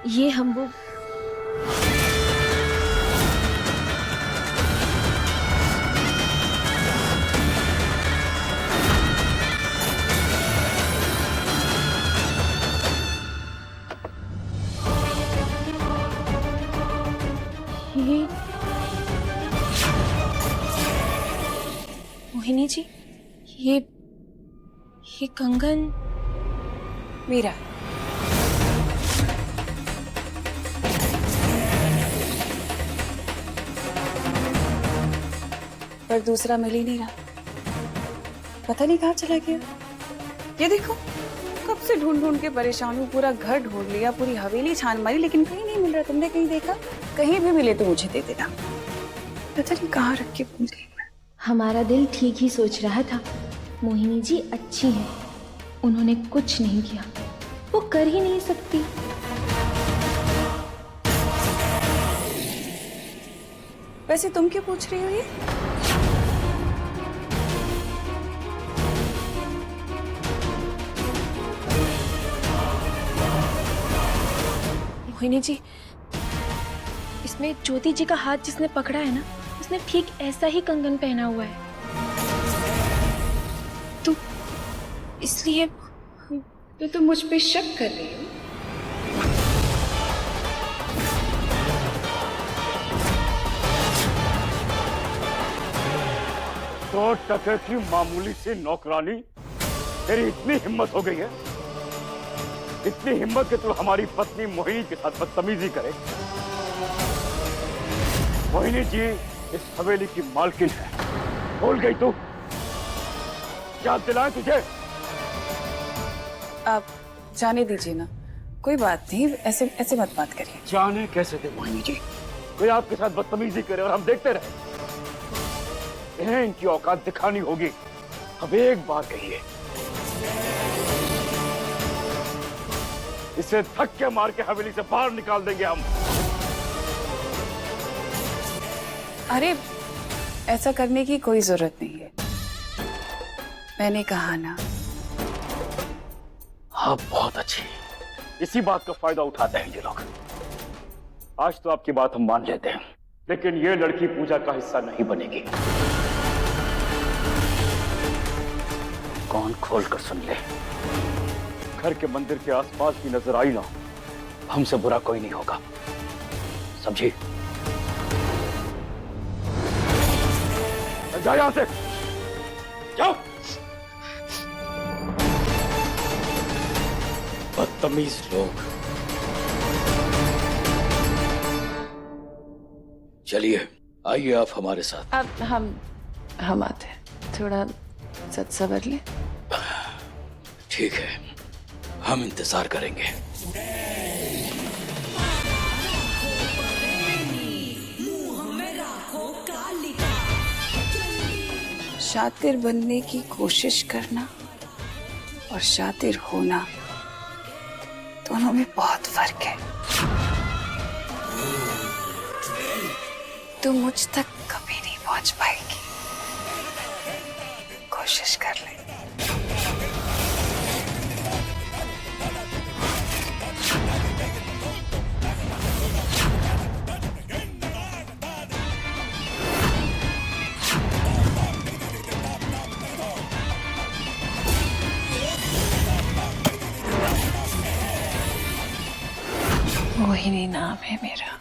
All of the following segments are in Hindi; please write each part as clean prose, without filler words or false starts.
ये हम वो मोहिनी जी, ये कंगन मेरा। पर दूसरा मिल ही नहीं रहा, पता नहीं कहाँ चला गया। ये देखो, कब से ढूंढ ढूंढ के परेशान हूँ, पूरा घर ढूंढ लिया, पूरी हवेली छान मारी, लेकिन कहीं नहीं मिल रहा। तुमने कहीं देखा? कहीं भी मिले तो मुझे दे देना। पता नहीं कहाँ रख के भूल गई मैं। हमारा दिल ठीक ही सोच रहा था। मोहिनी जी अच्छी हैं, उन्होंने कुछ नहीं किया, वो कर ही नहीं सकती। वैसे तुम क्यों पूछ रही हो ये? मोहिनी जी, इसमें ज्योति जी का हाथ जिसने पकड़ा है ना, उसने ठीक ऐसा ही कंगन पहना हुआ है। तो इसलिए तो तुम मुझ पे शक कर रही हो? तो टके की मामूली सी नौकरानी, तेरी इतनी हिम्मत हो गई है, इतनी हिम्मत कि तू हमारी पत्नी मोहिनी के साथ बदतमीजी करे। मोहिनी जी इस हवेली की मालकिन है, भूल गई तू? क्या दिलाए तुझे? आप जाने दीजिए ना, कोई बात नहीं, ऐसे ऐसे मत बात करिए। जाने कैसे दे मोहिनी जी? कोई आपके साथ बदतमीजी करे और हम देखते रहे? इन्हें इनकी औकात दिखानी होगी। अब एक बार कहिए, इसे धक्के मार के हवेली से बाहर निकाल देंगे हम। अरे ऐसा करने की कोई जरूरत नहीं है, मैंने कहा ना। हाँ बहुत अच्छी, इसी बात का फायदा उठाते हैं ये लोग। आज तो आपकी बात हम मान लेते हैं, लेकिन ये लड़की पूजा का हिस्सा नहीं बनेगी। कौन खोल कर सुन ले, घर के मंदिर के आसपास भी नजर आई ना, हमसे बुरा कोई नहीं होगा, समझी? जा यहां से, जाओ। बदतमीज लोग। चलिए आइए आप हमारे साथ। अब हम आते हैं, थोड़ा सच सवर ले। ठीक है, हम इंतजार करेंगे। शातिर बनने की कोशिश करना और शातिर होना, दोनों में बहुत फर्क है। तुम मुझ तक कभी नहीं पहुंच पाएगी, कोशिश कर ले। मोहिनी नाम है मेरा।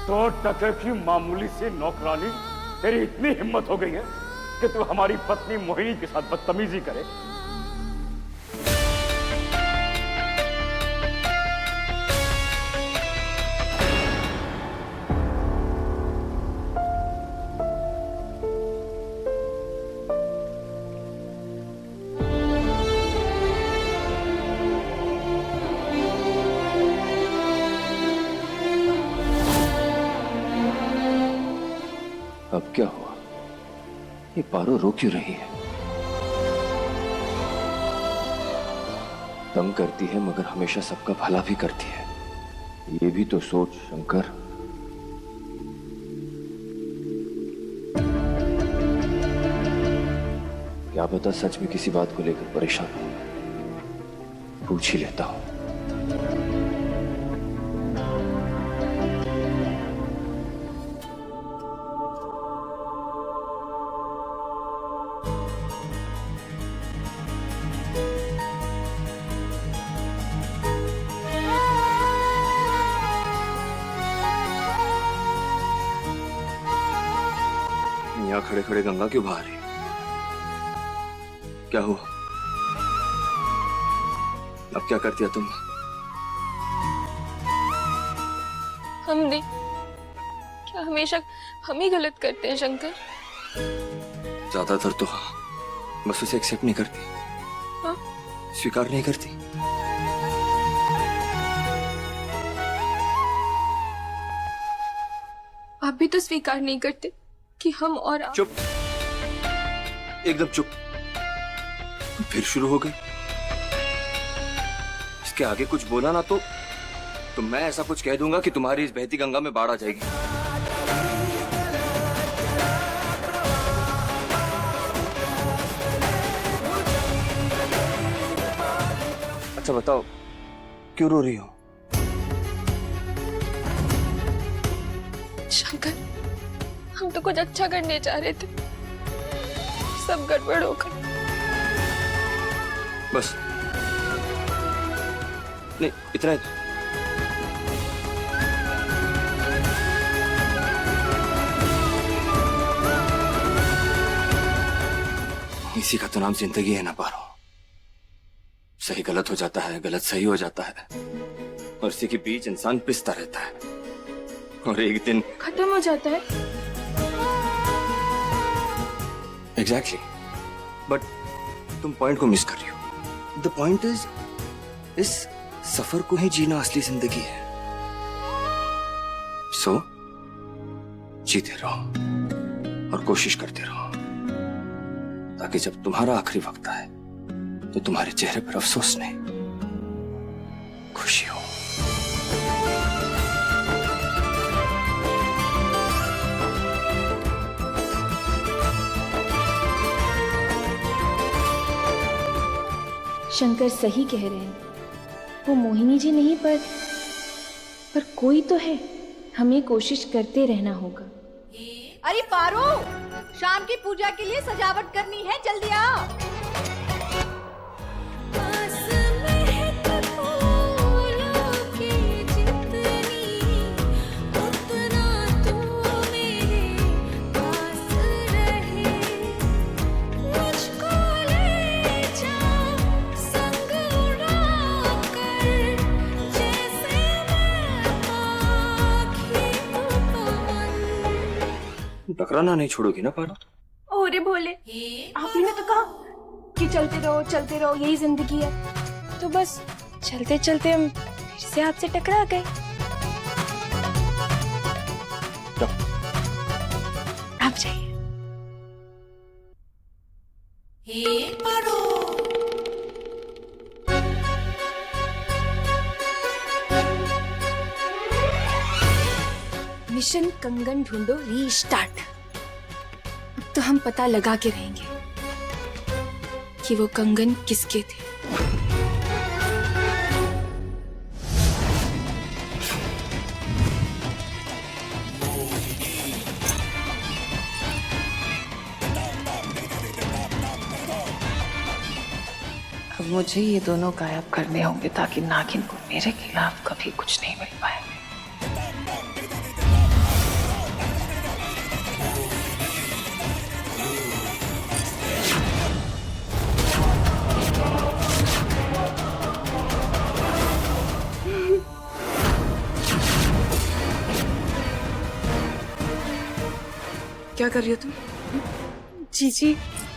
तो टके की मामूली सी नौकरानी, तेरी इतनी हिम्मत हो गई है कि तू हमारी पत्नी मोहिनी के साथ बदतमीजी करे? अब क्या हुआ? ये पारो रो क्यों रही है? तंग करती है मगर हमेशा सबका भला भी करती है। ये भी तो सोच शंकर। क्या पता सच में किसी बात को लेकर परेशान हो। पूछ ही लेता हूं। यहां खड़े खड़े गंगा क्यों बहा रही? क्या हुआ? अब क्या करती है तुम? हमने क्या हमेशा हम ही गलत करते हैं शंकर? ज्यादातर तो हाँ, बस उसे एक्सेप्ट नहीं करती। हाँ? स्वीकार नहीं करती। आप भी तो स्वीकार नहीं करते कि हम और आप... चुप, एकदम चुप। फिर शुरू हो गई। इसके आगे कुछ बोला ना तो मैं ऐसा कुछ कह दूंगा कि तुम्हारी इस बहती गंगा में बाढ़ आ जाएगी। अच्छा बताओ, क्यों रो रही हो? शंकर, हम तो कुछ अच्छा करने जा रहे थे, सब गड़बड़ हो गई। बस नहीं, इतना ही। इसी का तो नाम जिंदगी है ना पारो। सही गलत हो जाता है, गलत सही हो जाता है, और इसी के बीच इंसान पिसता रहता है और एक दिन खत्म हो जाता है। एग्जैक्टली, बट तुम पॉइंट को मिस कर रही हो। द पॉइंट इज, इस सफर को ही जीना असली जिंदगी है। सो जीते रहो और कोशिश करते रहो, ताकि जब तुम्हारा आखिरी वक्त आए तो तुम्हारे चेहरे पर अफसोस नहीं, खुशी हो। शंकर सही कह रहे हैं, वो मोहिनी जी नहीं पर कोई तो है। हमें कोशिश करते रहना होगा। अरे पारो, शाम की पूजा के लिए सजावट करनी है, जल्दी आओ। टकराना नहीं छोड़ोगी ना पारो? अरे भोले, आपने तो कहा कि चलते रहो, यही जिंदगी है। तो बस चलते चलते हम फिर से आपसे टकरा गए। आप जाइए। मिशन कंगन ढूंढो रीस्टार्ट। अब तो हम पता लगा के रहेंगे कि वो कंगन किसके थे। अब मुझे ये दोनों गायब करने होंगे ताकि नागिन को मेरे खिलाफ कभी कुछ नहीं मिल पाए। क्या कर रही हो तुम? जी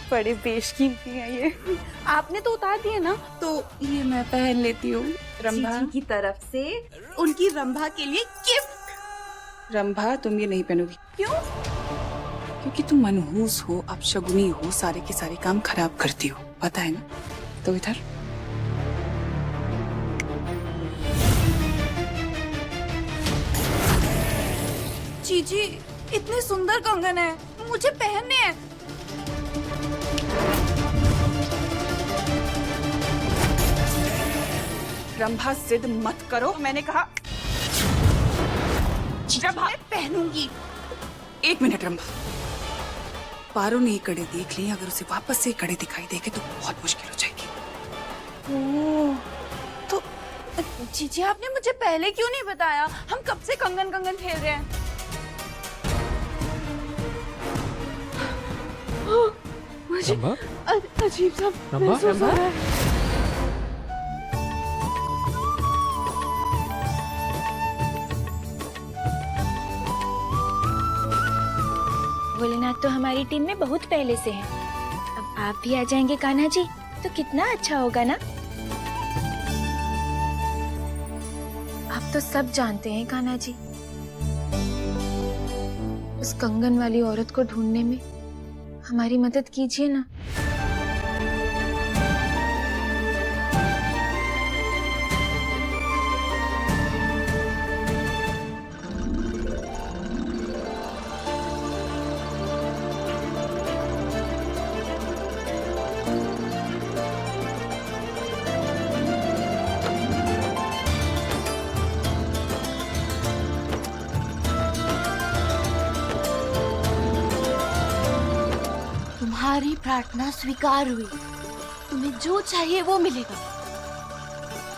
बड़े बेशकीमती हैं ये। आपने तो उतार दिए ना, तो ये मैं पहन लेती हूँ। रंभा जीजी की तरफ से उनकी रंभा के लिए गिफ्ट। रंभा, तुम ये नहीं पहनोगी। क्यों? क्योंकि तुम मनहूस हो, अपशगुनी हो, सारे के सारे काम खराब करती हो, पता है ना? तो इधर जीजी इतने सुंदर कंगन है, मुझे पहनने हैं। रंभा जिद मत करो, मैंने कहा। रंभा मैं पहनूंगी। एक मिनट रंभा, पारो ने ये कड़े देख ली, अगर उसे वापस से कड़े दिखाई देंगे तो बहुत मुश्किल हो जाएगी। ओह, तो जीजी आपने मुझे पहले क्यों नहीं बताया? हम कब से कंगन कंगन खेल रहे हैं। मुझे अजीब सा महसूस हो रहा है। भोलेनाथ तो हमारी टीम में बहुत पहले से हैं। अब आप भी आ जाएंगे कान्हा जी तो कितना अच्छा होगा ना। आप तो सब जानते हैं कान्हा जी, उस कंगन वाली औरत को ढूंढने में हमारी मदद कीजिए ना। तुम्हारी प्रार्थना स्वीकार हुई, तुम्हें जो चाहिए वो मिलेगा।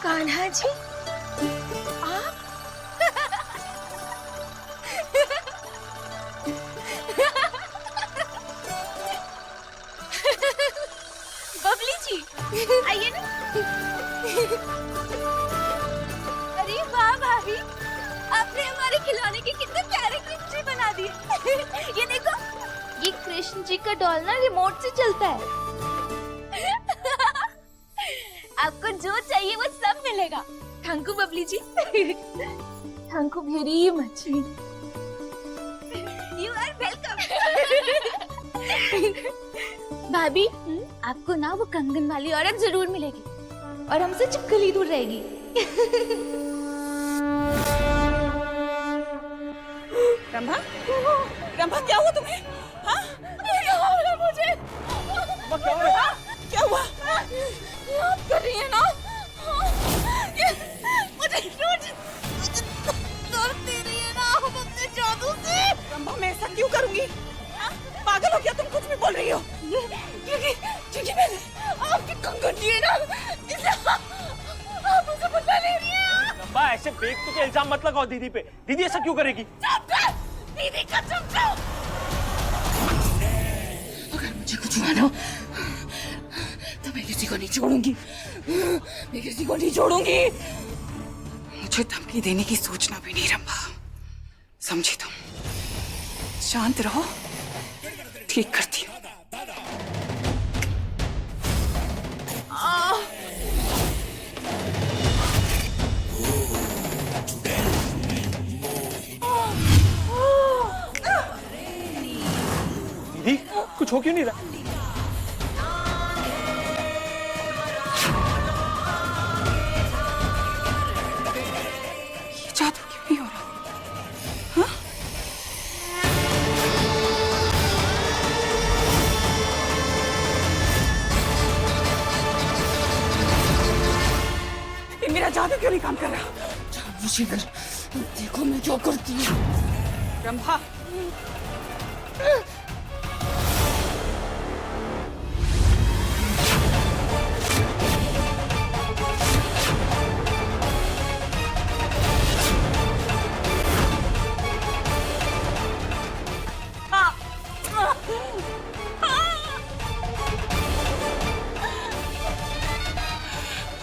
कान्हा जी आप बबली जी आइए ना। अरे वाह भाभी, आपने हमारे खिलौने के कितने प्यारे कृष्ण जी बना दिए। ये देखो, ये कृष्ण जी का डॉल ना रिमोट से चलता है। आपको जो चाहिए वो सब मिलेगा। Thank you Babli ji. Thank you very much. You are welcome. भाभी, आपको ना वो कंगन वाली औरत जरूर मिलेगी और हमसे चिपकली दूर रहेगी। रंभा, रंभा क्या हुआ तुम्हें? हाँ? मुझे क्या हुआ? याद कर रही है ना? मुझे रोज दर्द दे रही है ना हम अपने जादू से। रंभा मैं ऐसा क्यों करूंगी? हाँ? पागल हो क्या तुम? कुछ भी बोल रही हो? क्योंकि मैंने आपके कंगन लिए ना, इसलिए आप मुझसे बदला ले रही हैं। रंभा ऐसे बेवकूफ के इल्जाम मत लगाओ दीदी पे। दीदी ऐसा क्यों करेगी? चुप कर, दीदी का चुप रहो। अगर मुझे कुछ हुआ ना तो मैं किसी को नहीं छोड़ूंगी। मैं किसी को नहीं छोड़ूंगी। मुझे धमकी देने की सोचना भी नहीं रंभा, समझी तुम? शांत रहो, ठीक करती हूँ। दीदी कुछ हो क्यों नहीं रहा? ये जादू क्यों नहीं हो रहा? हाँ? ये मेरा जादू क्यों नहीं काम कर रहा? देखो मैं क्या करती हूँ। रंभा,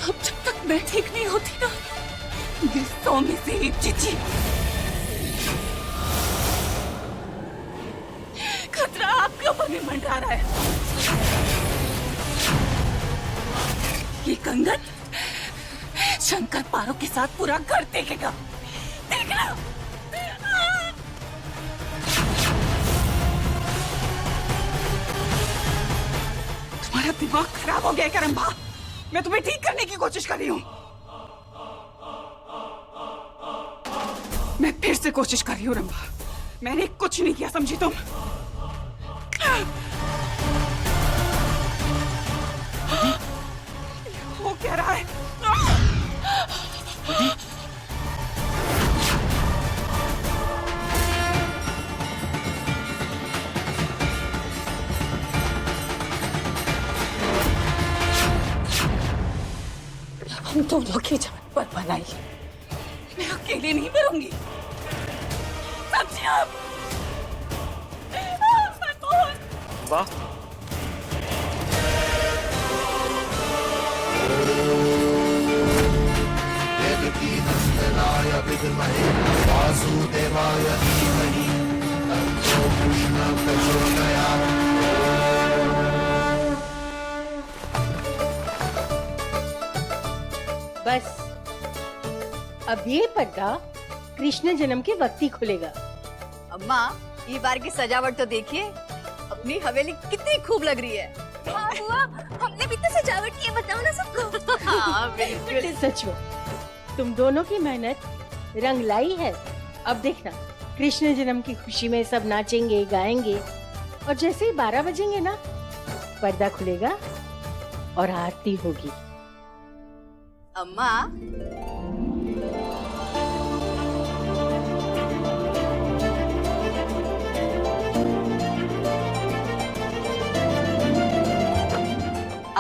अब जब तक मैं ठीक नहीं होती ना, ये 100 में से एक जीजी। खतरा आपके ऊपर भी मंडरा रहा है। ये कंगन शंकर पारो के साथ पूरा घर देखेगा, देखना। दिमाग खराब हो गया है करम्बा। मैं तुम्हें ठीक करने की कोशिश कर रही हूँ। मैं फिर से कोशिश कर रही हूँ रंभा। मैंने कुछ नहीं किया, समझी तुम? वो क्या रहा है? हम दोनों की जान पर बनाई। मैं अकेले नहीं मरूंगी, समझे आप? वाह, वासुदेवाय धीमहि तन्नो कृष्णः प्रचोदयात्। बस अब ये पर्दा कृष्ण जन्म के वक्त ही खुलेगा। अम्मा, ये बार की सजावट तो देखिए, अपनी हवेली कितनी खूब लग रही है। हाँ बुआ, हमने भी तो सजावट की है, बताओ ना सबको। हाँ बिल्कुल। सच में तुम दोनों की मेहनत रंग लाई है। अब देखना, कृष्ण जन्म की खुशी में सब नाचेंगे गाएंगे, और जैसे ही 12 बजेंगे ना, पर्दा खुलेगा और आरती होगी। अम्मा,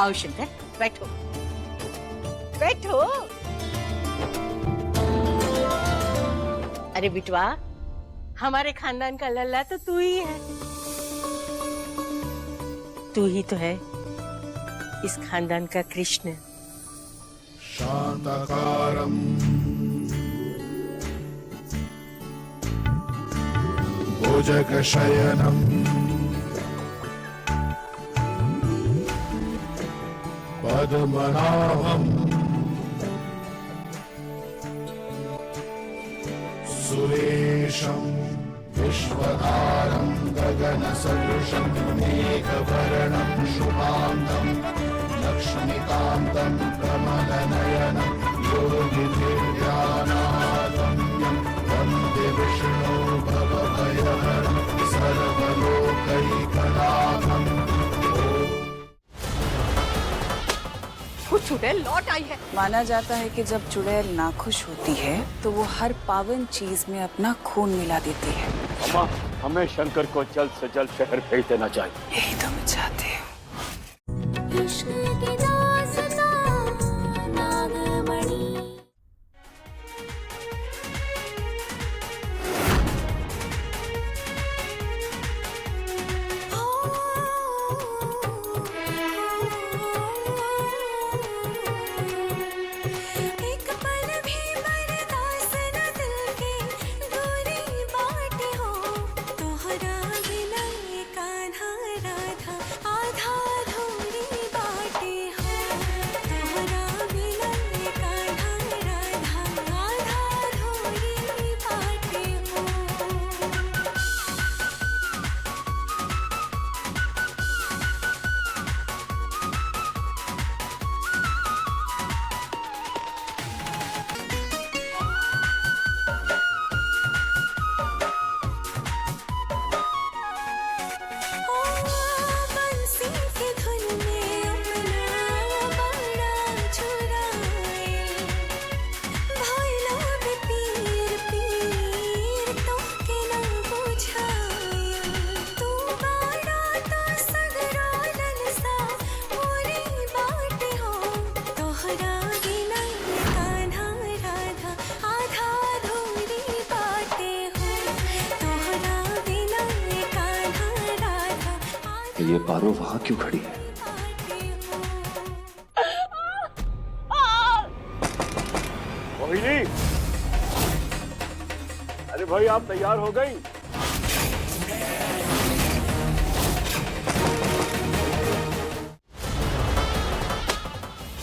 आओ शंकर, बैठो बैठो। अरे बिटवा, हमारे खानदान का लल्ला तो तू ही है। तू ही तो है इस खानदान का कृष्ण। शांताकारं भुजगशयनं पद्मनाभं सुरेशं विश्वधारं गगनसदृशं मेघवर्णं शुभांगं लक्ष्मीकान्तं कमलनयनं योगिभिर्ध्यानागम्यं वन्दे विष्णो भवभयहरं सर्वलोकैकनाथम्। कुछ चुड़ैल लौट आई है। माना जाता है कि जब चुड़ैल नाखुश होती है तो वो हर पावन चीज में अपना खून मिला देती है। अम्मा, हमें शंकर को जल्द से जल्द शहर भेज देना चाहिए। यही तो मैं चाहती हूँ। ये पारो वहां क्यों खड़ी है? मोहिनी, अरे भाई आप तैयार हो गई?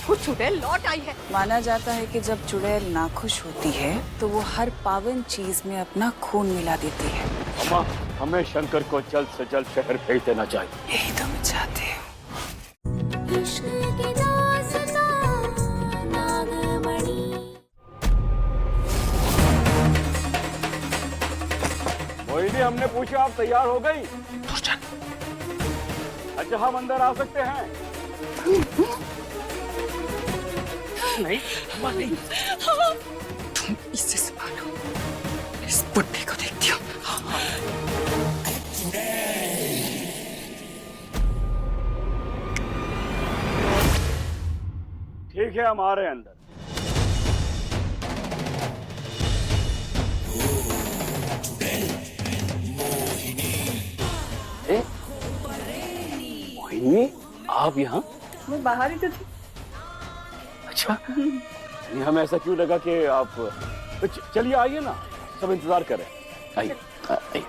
कुछ चुड़ैल लौट आई है। माना जाता है कि जब चुड़ैल नाखुश होती है तो वो हर पावन चीज में अपना खून मिला देती है। अम्मा, हमें शंकर को जल्द से जल्द शहर भेज देना चाहिए। यही तो मैं चाहती हूँ। कृष्ण की दासना नागमणि। मोहिनी, हमने पूछा आप तैयार हो गई? अच्छा, हम अंदर आ सकते हैं? नहीं अम्मा नहीं, तुम इससे संभालो, इस बुढ़े को देखती हो। ठीक है, हम आ रहे हैं अंदर। मोहिनी, आप यहाँ? मैं बाहर ही तो थी। अच्छा, नहीं, हमें ऐसा क्यों लगा कि आप चलिए आइए ना, सब इंतजार करें। आइए आइए।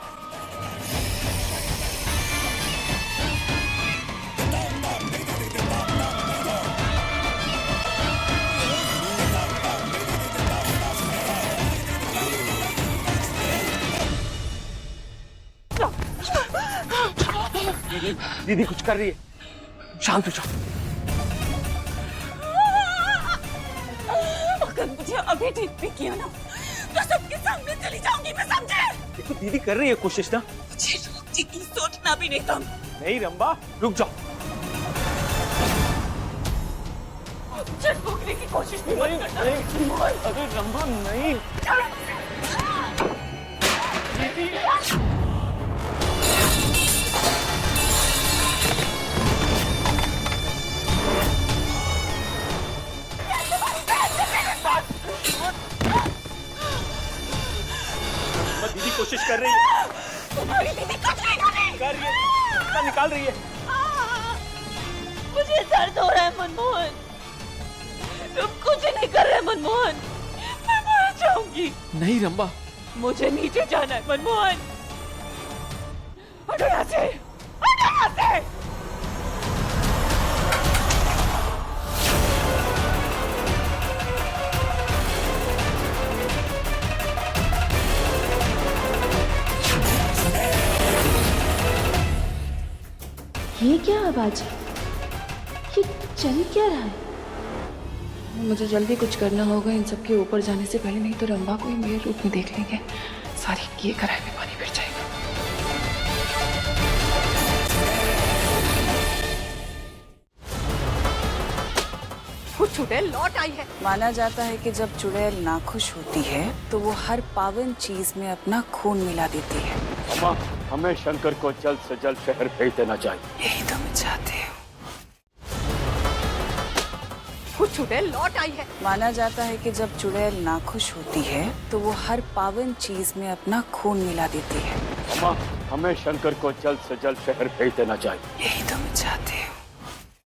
दीदी कुछ कर रही है, शांत हो जाओ। अगर मुझे अभी ठीक भी किया ना तो सबके सामने चली जाऊंगी, मैं समझे? देखो दीदी कर रही है कोशिश ना। मुझे रोकने की सोचना भी नहीं था। नहीं रंबा, रुक जाओ। मुझे रोकने की कोशिश भी मत करना। अरे रंबा नहीं। दीदी कोशिश कर रही है। तुम्हारी दीदी कुछ नहीं कर रही। कर रही है, रास्ता निकाल रही है। मुझे दर्द हो रहा है मनमोहन, तुम कुछ नहीं कर रहे मनमोहन, मैं मर जाऊंगी। नहीं रंबा, मुझे नीचे जाना है मनमोहन, हटो यहाँ से, हटो यहाँ से। ये क्या आवाज है? ये चल क्या रहा है? मुझे जल्दी कुछ करना होगा इन सबके ऊपर जाने से पहले, नहीं तो रंबा को ही मेरे रूप में देख लेंगे, सारी किए कराए में पानी फिर जाएगा। चुड़ैल लौट आई है। माना जाता है कि जब चुड़ैल नाखुश होती है तो वो हर पावन चीज में अपना खून मिला देती है। अम्मा, हमें शंकर को जल्द से जल्द शहर भेज देना चाहिए। यही तो मैं चाहती हूँ। चुड़ैल लौट आई है। माना जाता है कि जब चुड़ैल नाखुश होती है तो वो हर पावन चीज में अपना खून मिला देती है। अम्मा, हमें शंकर को जल्द से जल्द शहर भेज देना चाहिए। यही तो मैं चाहती हूँ।